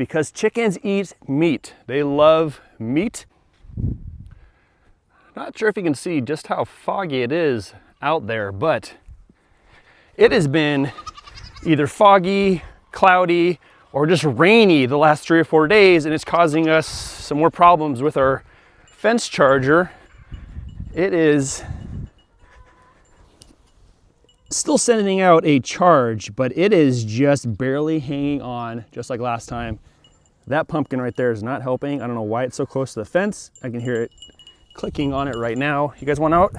because chickens eat meat. They love meat. Not sure if you can see just how foggy it is out there, but it has been either foggy, cloudy, or just rainy the last 3 or 4 days, and it's causing us some more problems with our fence charger. It is still sending out a charge, but it is just barely hanging on, just like last time. That pumpkin right there is not helping. I don't know why it's so close to the fence. I can hear it clicking on it right now. You guys want out?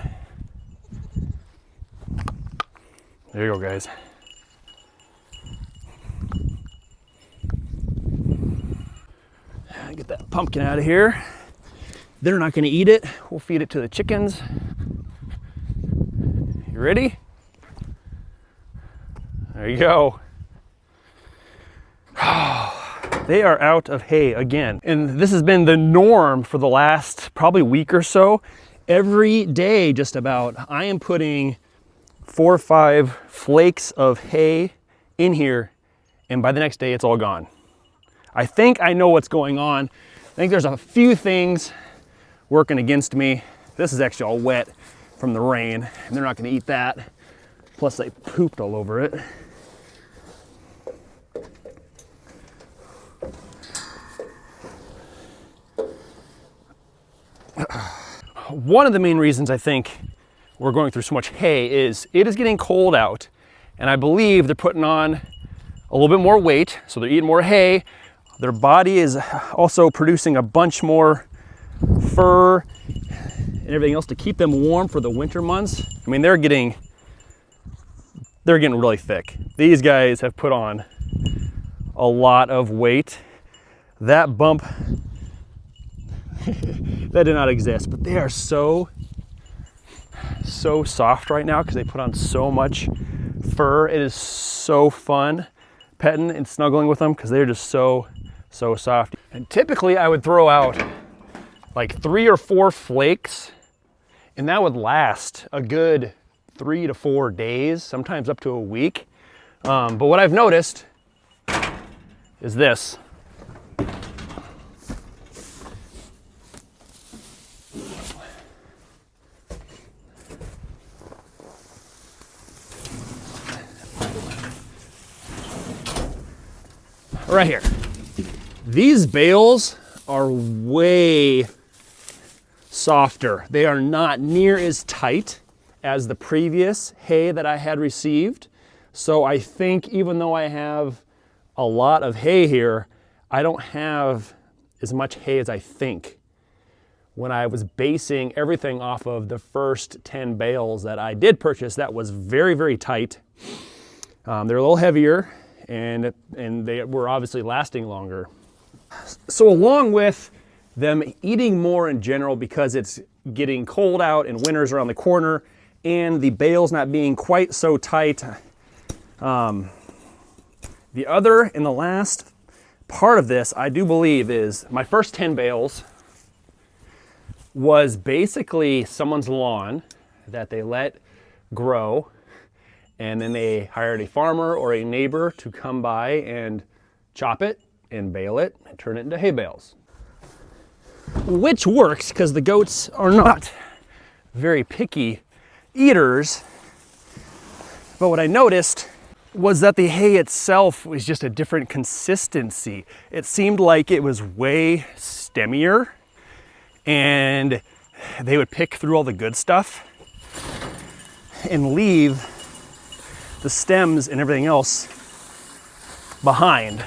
There you go, guys. Get that pumpkin out of here. They're not going to eat it. We'll feed it to the chickens. You ready? There you go. They are out of hay again. And this has been the norm for the last probably week or so. Every day, just about, I am putting 4 or 5 flakes of hay in here, and by the next day, it's all gone. I think I know what's going on. I think there's a few things working against me. This is actually all wet from the rain, and they're not going to eat that. Plus, they pooped all over it. One of the main reasons I think we're going through so much hay is it is getting cold out, and I believe they're putting on a little bit more weight, so they're eating more hay. Their body is also producing a bunch more fur and everything else to keep them warm for the winter months. I mean, they're getting really thick. These guys have put on a lot of weight. That bump that did not exist, but they are so soft right now because they put on so much fur. It is so fun petting and snuggling with them because they're just so soft. And typically I would throw out like 3 or 4 flakes, and that would last a good 3 to 4 days, sometimes up to a week. But what I've noticed is this. Right here. These bales are way softer. They are not near as tight as the previous hay that I had received. So I think even though I have a lot of hay here, I don't have as much hay as I think. When I was basing everything off of the first 10 bales that I did purchase, that was very, very tight. They're a little heavier, and they were obviously lasting longer. So along with them eating more in general because it's getting cold out and winter's around the corner, and the bales not being quite so tight, the other and the last part of this, I do believe, is my first 10 bales was basically someone's lawn that they let grow, and then they hired a farmer or a neighbor to come by and chop it and bale it and turn it into hay bales. Which works because the goats are not very picky eaters. But what I noticed was that the hay itself was just a different consistency. It seemed like it was way stemmier, and they would pick through all the good stuff and leave the stems and everything else behind.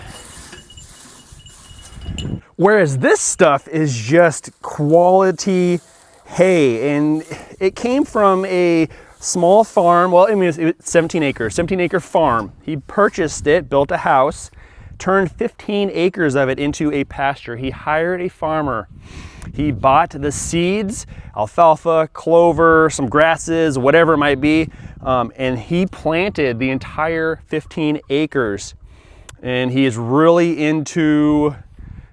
Whereas this stuff is just quality hay, and it came from a small farm. Well, I mean, it was 17 acre farm. He purchased it, built a house, turned 15 acres of it into a pasture. He hired a farmer. He bought the seeds, alfalfa, clover, some grasses, whatever it might be, and he planted the entire 15 acres. And he is really into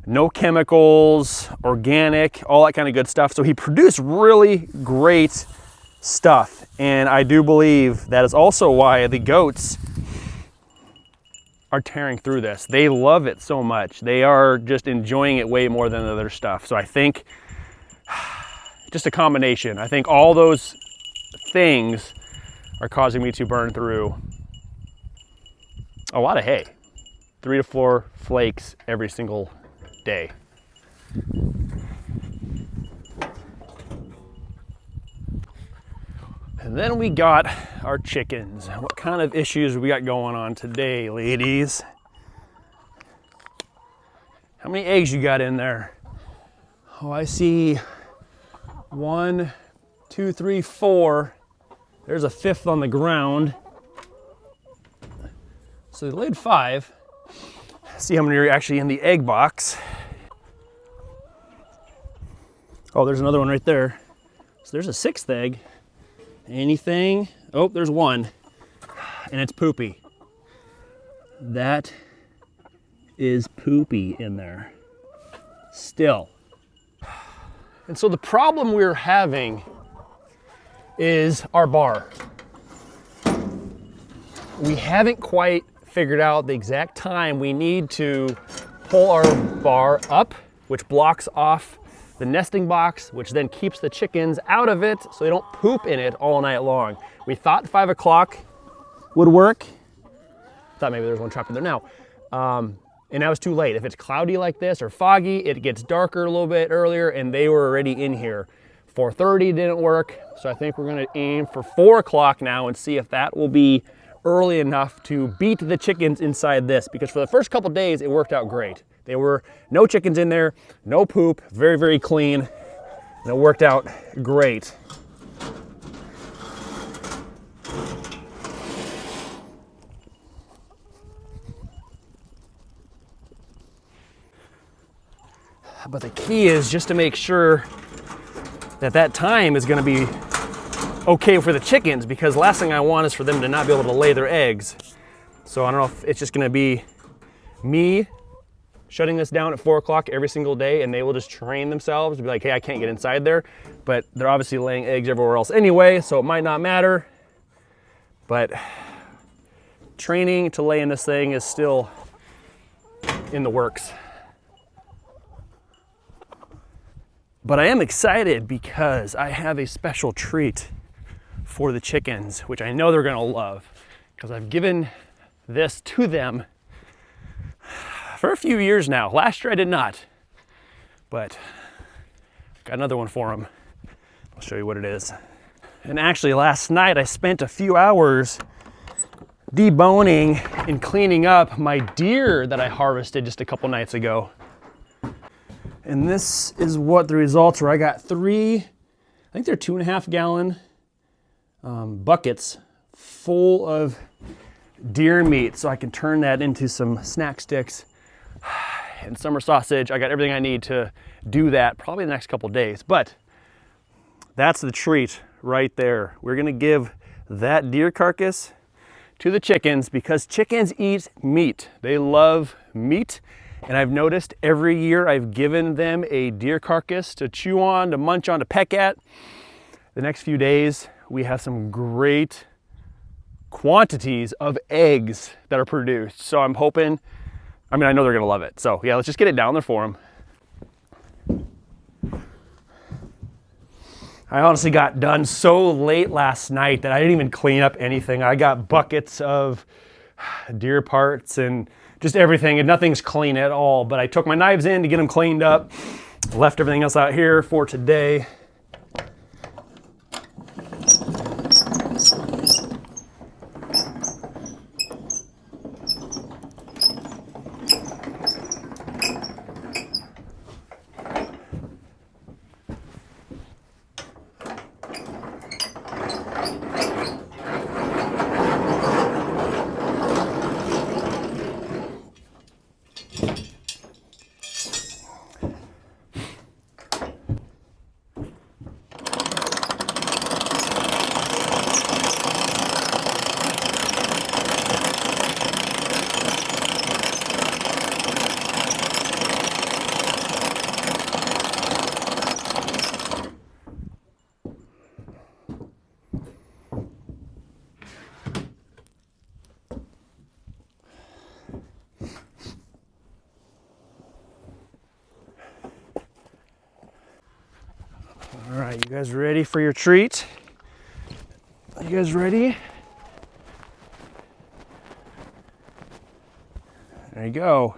no chemicals, organic, all that kind of good stuff. So he produced really great stuff. And I do believe that is also why the goats are tearing through this. They love it so much. They are just enjoying it way more than other stuff. So I think just a combination. I think all those things are causing me to burn through a lot of hay. 3 to 4 flakes every single day. And then we got our chickens. What kind of issues we got going on today, ladies? How many eggs you got in there? Oh, I see 1, 2, 3, 4. There's a 5th on the ground. So they laid 5. See how many are actually in the egg box. Oh, there's another one right there. So there's a 6th egg. Anything? Oh, there's 1. And it's poopy. That is poopy in there. Still. And so the problem we're having is our bar. We haven't quite figured out the exact time we need to pull our bar up, which blocks off the nesting box, which then keeps the chickens out of it so they don't poop in it all night long. We thought 5 o'clock would work. Thought maybe there was one trapped in there now. And that was too late. If it's cloudy like this or foggy, it gets darker a little bit earlier, and they were already in here. 4:30 didn't work, so I think we're gonna aim for 4 o'clock now and see if that will be early enough to beat the chickens inside this, because for the first couple days it worked out great. There were no chickens in there, no poop, very, very clean, and it worked out great. But the key is just to make sure that that time is going to be okay for the chickens, because last thing I want is for them to not be able to lay their eggs. So I don't know if it's just going to be me shutting this down at 4 o'clock every single day, and they will just train themselves to be like, hey, I can't get inside there. But they're obviously laying eggs everywhere else anyway, so it might not matter. But training to lay in this thing is still in the works. But I am excited because I have a special treat for the chickens, which I know they're gonna love, because I've given this to them for a few years now. Last year I did not, but got another one for them. I'll show you what it is. And actually last night I spent a few hours deboning and cleaning up my deer that I harvested just a couple nights ago. And this is what the results were. I got 3, I think they're 2.5 gallon buckets full of deer meat, so I can turn that into some snack sticks and summer sausage. I got everything I need to do that probably the next couple days. But that's the treat right there. We're gonna give that deer carcass to the chickens, because chickens eat meat. They love meat. And I've noticed every year I've given them a deer carcass to chew on, to munch on, to peck at. The next few days, we have some great quantities of eggs that are produced. So I'm hoping, I know they're gonna love it. So yeah, let's just get it down there for them. I honestly got done so late last night that I didn't even clean up anything. I got buckets of deer parts and just everything, and nothing's clean at all. But I took my knives in to get them cleaned up, left everything else out here for today. right, you guys ready for your treat? You guys ready? There you go.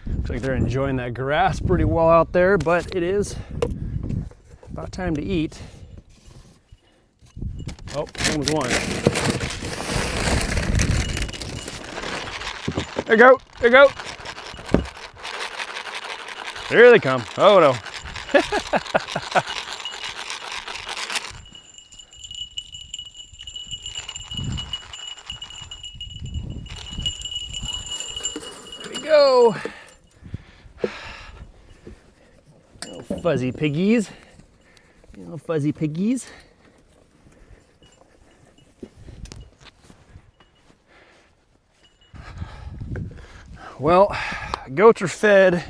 Looks like they're enjoying that grass pretty well out there, but it is about time to eat. Oh, almost one. There you go, there you go. Here they come. Oh no. There we go. Little fuzzy piggies. Little fuzzy piggies. Well, goats are fed.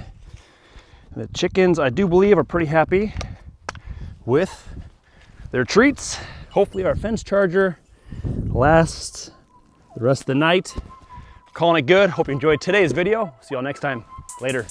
The chickens, I do believe, are pretty happy with their treats. Hopefully our fence charger lasts the rest of the night. Calling it good. Hope you enjoyed today's video. See y'all next time. Later.